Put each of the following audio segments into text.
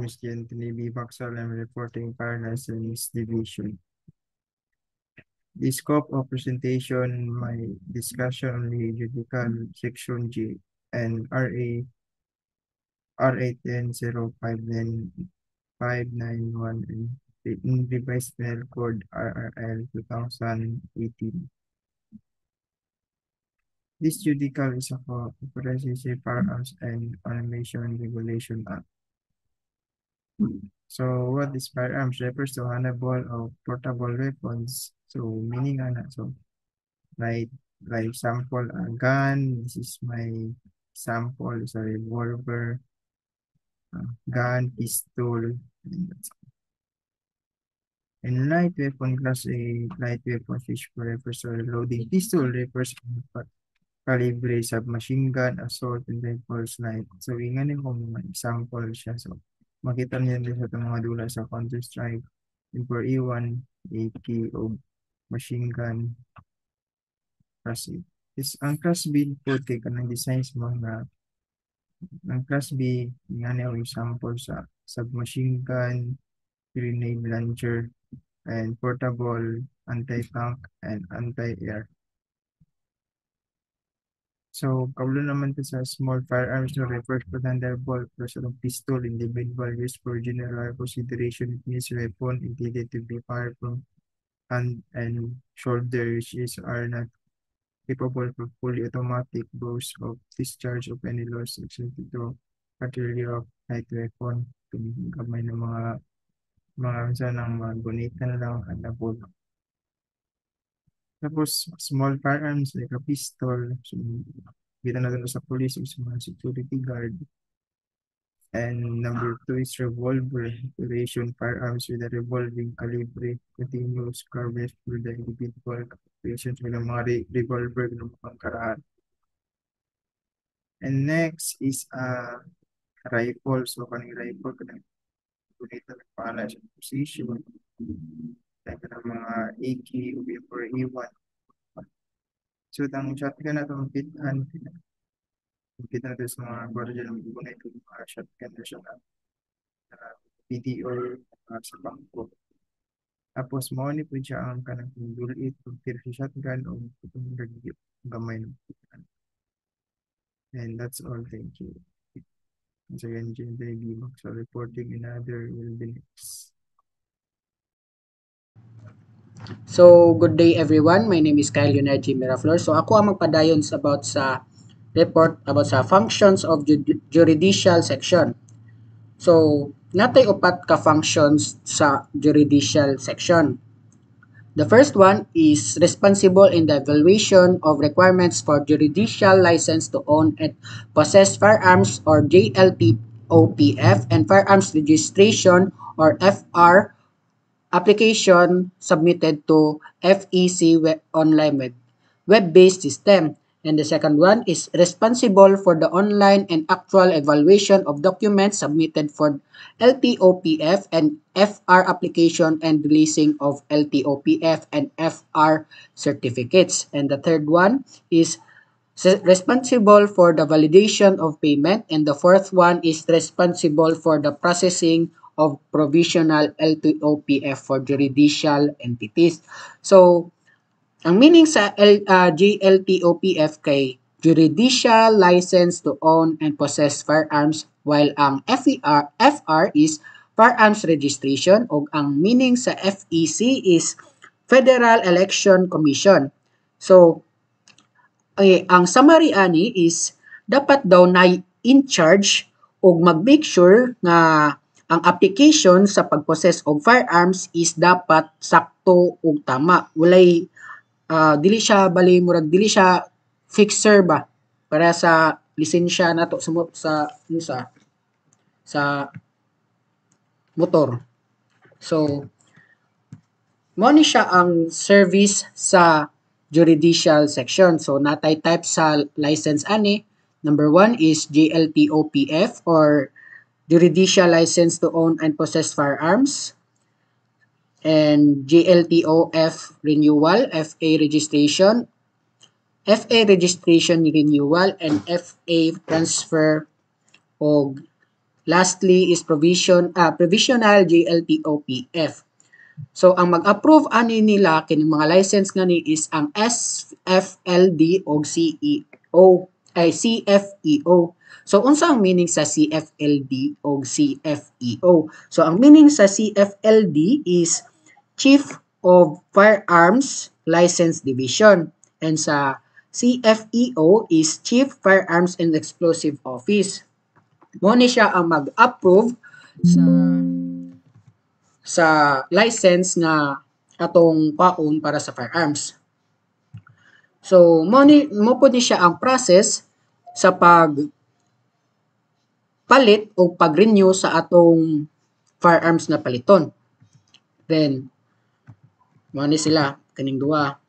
estudyante ni B. Baxalam reporting para License Division. The scope of presentation, my discussion on the judicial section G and RA 10-059591 and in revised penal code RRL 2018. This judicial is a comprehensive firearms and ammunition regulation act. So what is firearms refers to handleable or portable weapons. So meaning so like sample a gun. This is my sample is a revolver, gun, pistol, and light weapon class A, light weapon fish refers to loading pistol refers to calibre submachine gun, assault, and rifles light. So ingani ko mga example siya. So makita niyo din sa mga dula sa Counter-Strike, Emperor E1, AK, o machine gun, class A. Ang class B po kay kanang designs mo na ang class B, ingani ang example sa submachine gun, grenade launcher, and portable, anti-tank, and anti-air. So, kaulo naman to sa small firearms na refers to thunderbolt plus of pistol, individual used for general consideration. It means weapon intended to be fired from hand and shoulder, which are not capable of fully automatic burst of discharge of any loss except to artillery of light weapon. Kamay ng mga minsan ng mga gunitan lang at nabog. Tapos, small firearms like a pistol. So, kita na doon sa police o sa mga security guard. And number 2 is revolver. Operation firearms with a revolving calibre. Continuous carved for the individual operations with mga revolver ng mga karaan. And next is rifle. So, kaning rifle, kanang gunita ng pala sa position. Like mga AK o E1. So, ang shotgun na itong pitan, kita natin sa mga gwardiya ng guna ito, mga shotgun na siya na PDO sa bangko. Tapos, mo ni po siya ang kanang dulit, pagtira sa shotgun o itong gamay ng pitan. And that's all. Thank you. Once again, Jim Baby, so reporting another will be next. So, good day everyone. My name is Kyle Yunergy Miraflor. So, ako ang magpadayon about sa report about sa functions of judicial section. So, natay upat ka functions sa judicial section. The first one is responsible in the evaluation of requirements for judicial license to own and possess firearms or JLTOPF and firearms registration or FR application submitted to FEC online web-based system. And the second one is responsible for the online and actual evaluation of documents submitted for LTOPF and FR application and releasing of LTOPF and FR certificates. And the third one is responsible for the validation of payment. And the fourth one is responsible for the processing of provisional LTOPF for judicial entities. So, ang meaning sa JLTOPF kay Judicial License to Own and Possess Firearms, while ang FR is Firearms Registration, o ang meaning sa FEC is Federal Election Commission. So, ang summary ani is dapat daw na in charge o mag-make sure nga ang application sa pag-possess og firearms is dapat sakto ug tama. Walay dili siya fixer ba para sa lisensya nato sa motor. So mo ni siya ang service sa judicial section. So natay type sa license ani. Number 1 is JLTOPF or Judicial License to Own and Possess Firearms, and JLTOF renewal, FA registration renewal, and FA transfer o Lastly is provisional GLTO-PF. So ang mag-approve ani nila kining mga license nga ni is ang SFLD o CEO ay CFEO. So unsa ang meaning sa CFLD o CFEO? So ang meaning sa CFLD is Chief of Firearms License Division, and sa CFEO is Chief Firearms and Explosive Office. Mo ni siya ang mag-approve sa license nga atong paon para sa firearms. So mo po ni siya ang process sa palit o pag-renew sa atong firearms na paliton. Then mo ni sila kaning duha.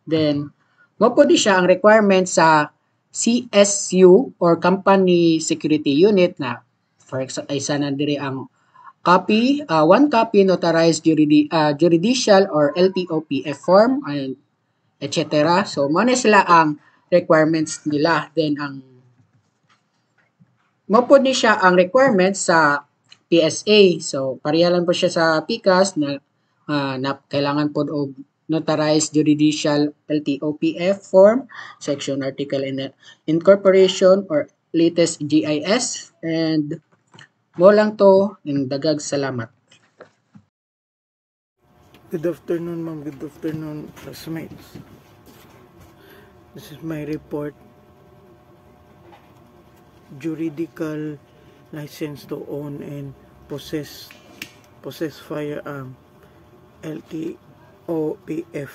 Then mo po ni siya ang requirement sa CSU or Company Security Unit na for example isa na diri ang one copy notarized judicial or LTO-PF form, and etc. So, muna sila ang requirements nila. Then, mapod ni siya ang requirements sa PSA. So, pareha lang po siya sa PCAS na kailangan po og notarized judicial LTO-PF form, section article incorporation or latest GIS, and mo lang to, and dagag salamat. Good afternoon, ma'am. Good afternoon, classmates. This is my report. Juridical license to own and possess firearm. LTO PF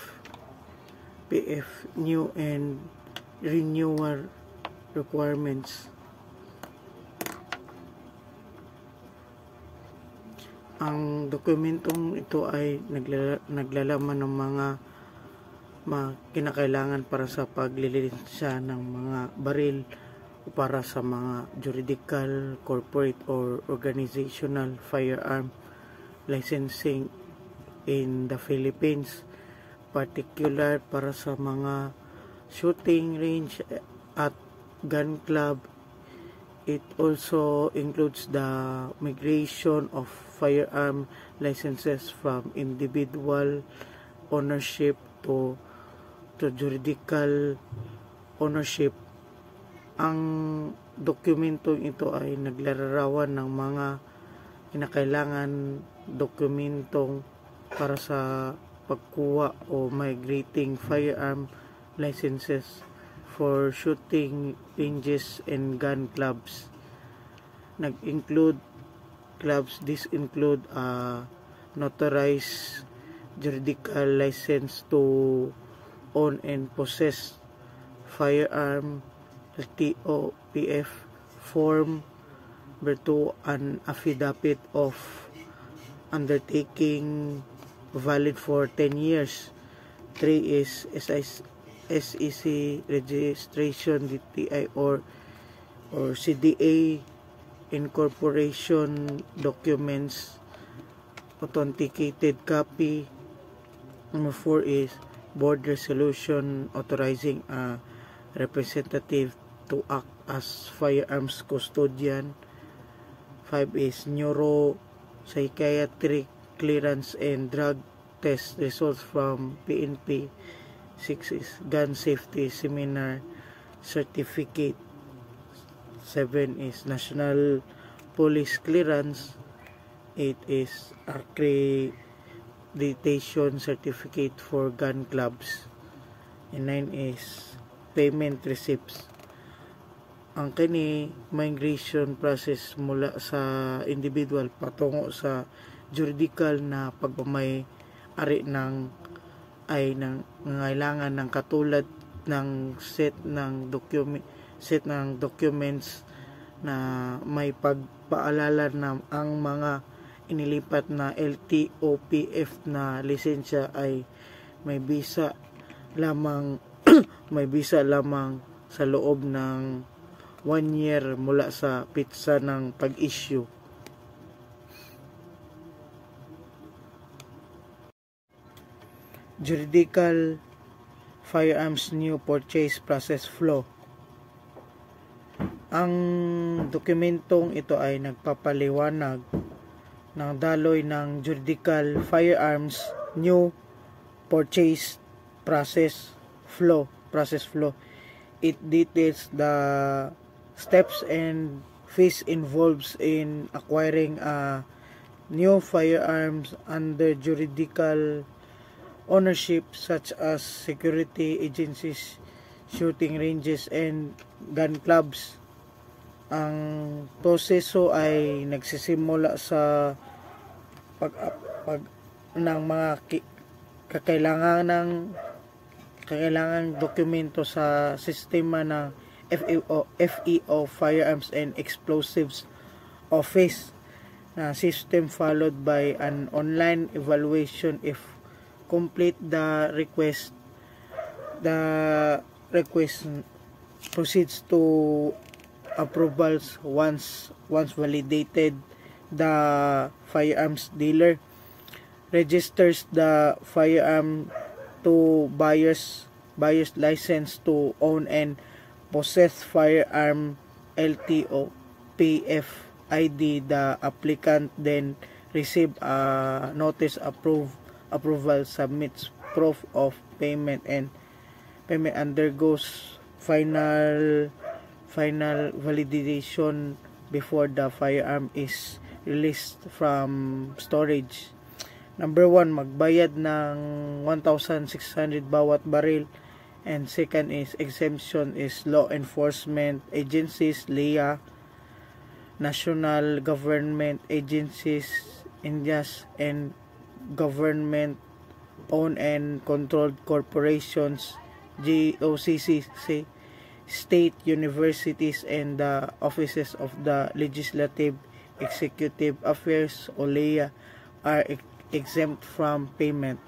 new and renewal requirements. Ang dokumentong ito ay naglalaman ng mga kinakailangan para sa paglilitsya ng mga baril o para sa mga juridical, corporate, or organizational firearm licensing in the Philippines, particular para sa mga shooting range at gun club. It also includes the migration of firearm licenses from individual ownership to juridical ownership. Ang dokumentong ito ay naglalarawan ng mga kinakailangan dokumentong para sa pagkuha o migrating firearm licenses for shooting ranges and gun clubs. Nag-include clubs, this include notarized juridical license to own and possess firearm, LTO PF form, to an affidavit of undertaking valid for 10 years. 3 is SEC registration, DTI or CDA incorporation documents, authenticated copy. Number 4 is board resolution authorizing a representative to act as firearms custodian. 5 is neuropsychiatric clearance and drug test results from PNP. 6 is gun safety seminar certificate. 7 is national police clearance. 8 is accreditation certificate for gun clubs. And 9 is payment receipts. Ang kini migration process mula sa individual patungo sa juridical na pagmamay-ari ng ngailangan ng katulad ng set ng documents na may pagpaalala na ang mga inilipat na LTO-PF na lisensya ay may bisa lamang sa loob ng 1 year mula sa pitsa ng pag-issue. Juridical firearms new purchase process flow. Ang dokumentong ito ay nagpapaliwanag ng daloy ng juridical firearms new purchase process flow. It details the steps and fees involved in acquiring a new firearms under juridical ownership, such as security agencies, shooting ranges, and gun clubs. Ang proseso ay nagsisimula sa pag ng mga kakailangang dokumento sa sistema ng FEO Firearms and Explosives Office na system, followed by an online evaluation. If complete, the request proceeds to approvals. Once validated, the firearms dealer registers the firearm to buyer's license to own and possess firearm LTO PF-ID. The applicant then receive a notice approval, submits proof of payment, and payment undergoes final validation before the firearm is released from storage. Number 1, magbayad ng 1,600 bawat baril. And second is exemption is law enforcement agencies, LEA, national government agencies, Indias, and government owned and controlled corporations, GOCC, state universities, and the offices of the legislative, executive affairs, OLEA, are exempt from payment.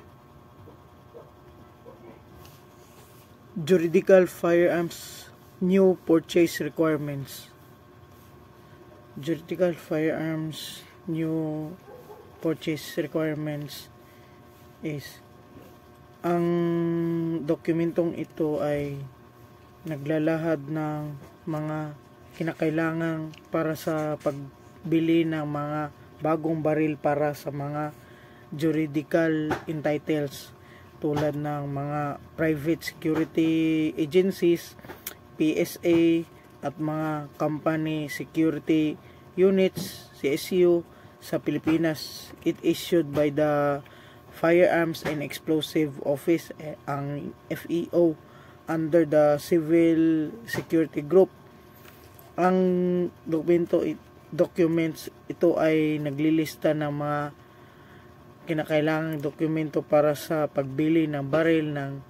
Juridical firearms new purchase requirements. Juridical firearms new purchase requirements is, ang dokumentong ito ay naglalahad ng mga kinakailangan para sa pagbili ng mga bagong baril para sa mga juridical entitles, tulad ng mga private security agencies, PSA, at mga company security units, CSU, sa Pilipinas. It issued by the Firearms and Explosive Office, ang FEO, under the Civil Security Group. Ang documents ito ay naglilista ng mga kinakailangang dokumento para sa pagbili ng baril ng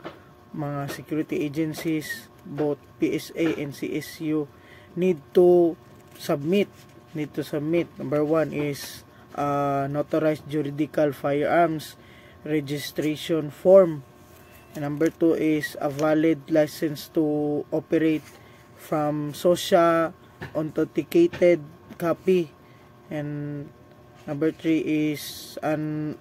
mga security agencies. Both PSA and CSU need to submit. Number 1 is notarized juridical firearms registration form, and number 2 is a valid license to operate from SOSHA authenticated copy, and number 3 is an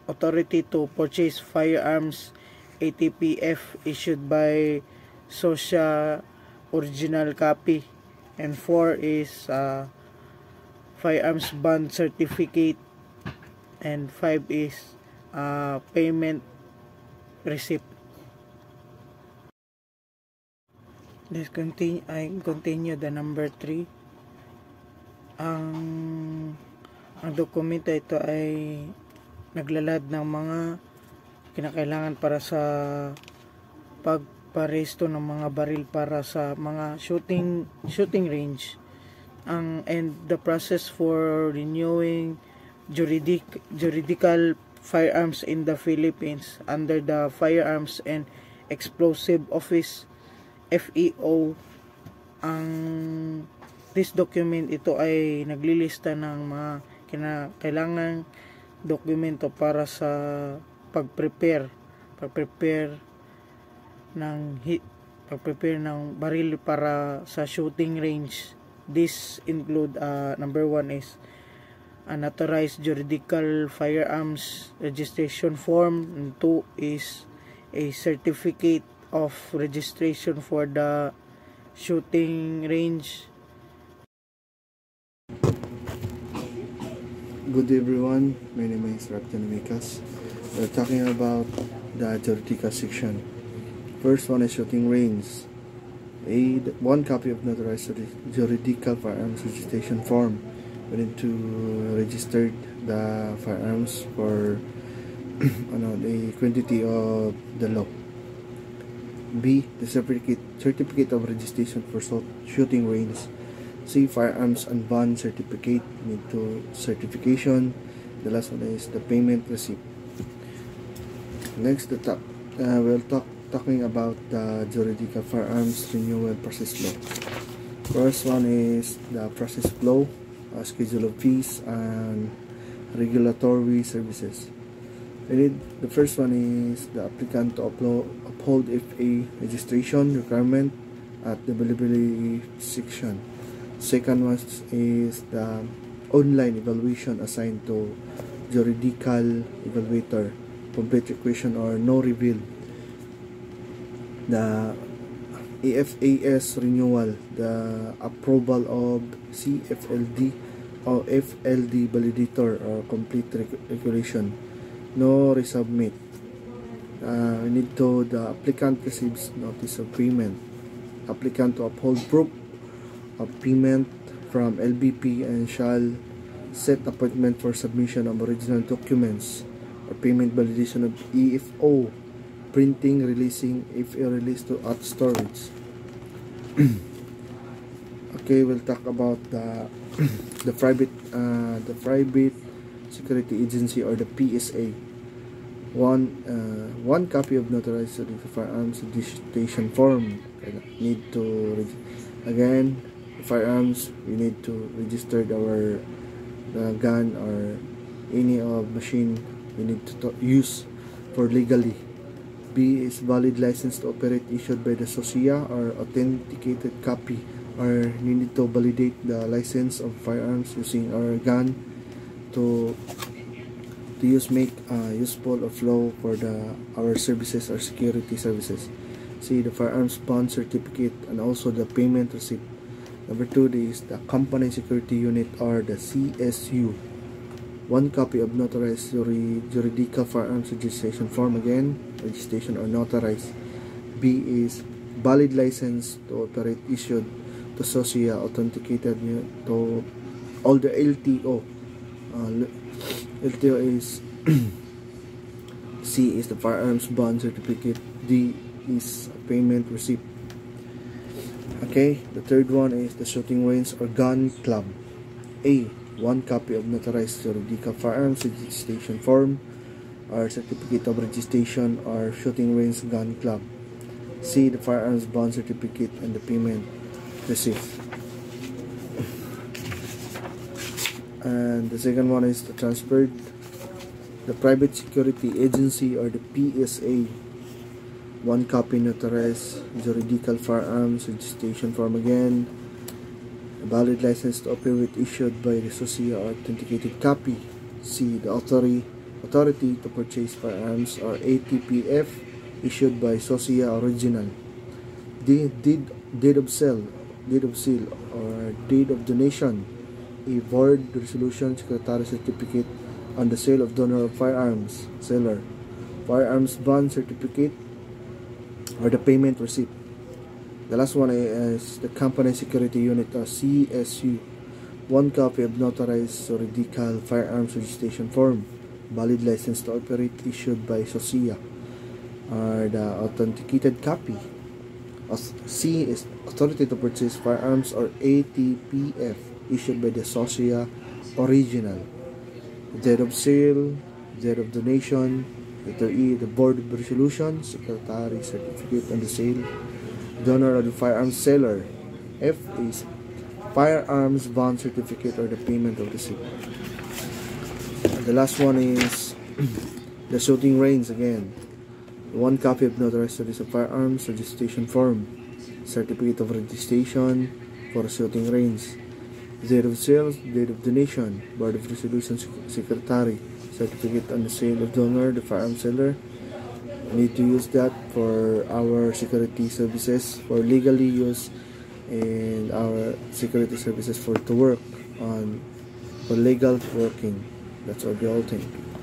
authority to purchase firearms ATPF issued by SOSHA original copy, and 4 is firearms bond certificate, and 5 is payment receipt. Let's continue the number 3. Ang dokumento ito ay naglalad ng mga kinakailangan para sa pagparesto ng mga baril para sa mga shooting range, and the process for renewing juridical firearms in the Philippines under the Firearms and Explosive Office, FEO. This document ito ay naglilista ng mga kinakailangang dokumento para sa pag-prepare ng baril para sa shooting range. This include number 1 is a notarized juridical firearms registration form, and 2 is a certificate of registration for the shooting range, Good day everyone, my name is Rapton Mikas. We're talking about the juridical section. First one is shooting range. One copy of notarized juridical firearms registration form. We need to register the firearms for the quantity of the law. B. The certificate of registration for shooting range. C. Firearms and bond certificate. Need to certification. The last one is the payment receipt. Next, we'll talking about the juridical firearms renewal process law. First one is the process flow, schedule of fees, and regulatory services. The first one is the applicant to uphold FA registration requirement at the availability section. Second one is the online evaluation assigned to juridical evaluator, complete equation or no reveal. The EFAS renewal, the approval of CFLD or FLD validator or complete regulation, no resubmit. We need to, the applicant receives notice of payment. Applicant to uphold proof of payment from LBP and shall set appointment for submission of original documents or payment validation of EFO, printing, releasing, FA release to at storage. Okay, we'll talk about the private security agency or the PSA. One copy of notarized firearms registration form. Need to again, firearms, we need to register our gun or any machine we need to use for legally. B is valid license to operate issued by the SOSIA or authenticated copy, or we need to validate the license of firearms using our gun to make useful of flow for our services or security services. See the firearms bond certificate and also the payment receipt. Number 2 is the company security unit or the CSU. One copy of notarized juridical firearms registration form, again registration or notarized. B is valid license to operate issued to SOSIA, authenticated to all the LTO. LTO is C is the firearms bond certificate. D is payment receipt. Okay, the third one is the shooting range or gun club. A. One copy of notarized juridical firearms registration form or certificate of registration or shooting range gun club. C. The firearms bond certificate and the payment receipt. And the second one is the private security agency or the PSA. One copy notarized juridical firearms registration form, again a valid license to operate issued by the SOSIA or authenticated copy. C. The authority to purchase firearms or ATPF issued by SOSIA original. D. Deed of sale or deed of donation, a board resolution, secretary certificate on the sale of donor of firearms, seller, firearms bond certificate or the payment receipt. The last one is the company security unit or CSU. One copy of notarized juridical firearms registration form, valid license to operate issued by SOSIA or the authenticated copy. C is authority to purchase firearms or ATPF issued by the SOSIA original. Deed of sale, deed of donation. Letter E, the board of resolution, secretary certificate on the sale, donor of the firearms seller. F is firearms bond certificate or the payment of the sale. And the last one is the shooting range, again. One copy of notarized firearms registration form, certificate of registration for shooting range, deed of sales, deed of donation, board of resolution secretary, certificate on the sale of donor, the firearm seller. We need to use that for our security services, for legally use, and our security services to work on for legal working. That's all the whole thing.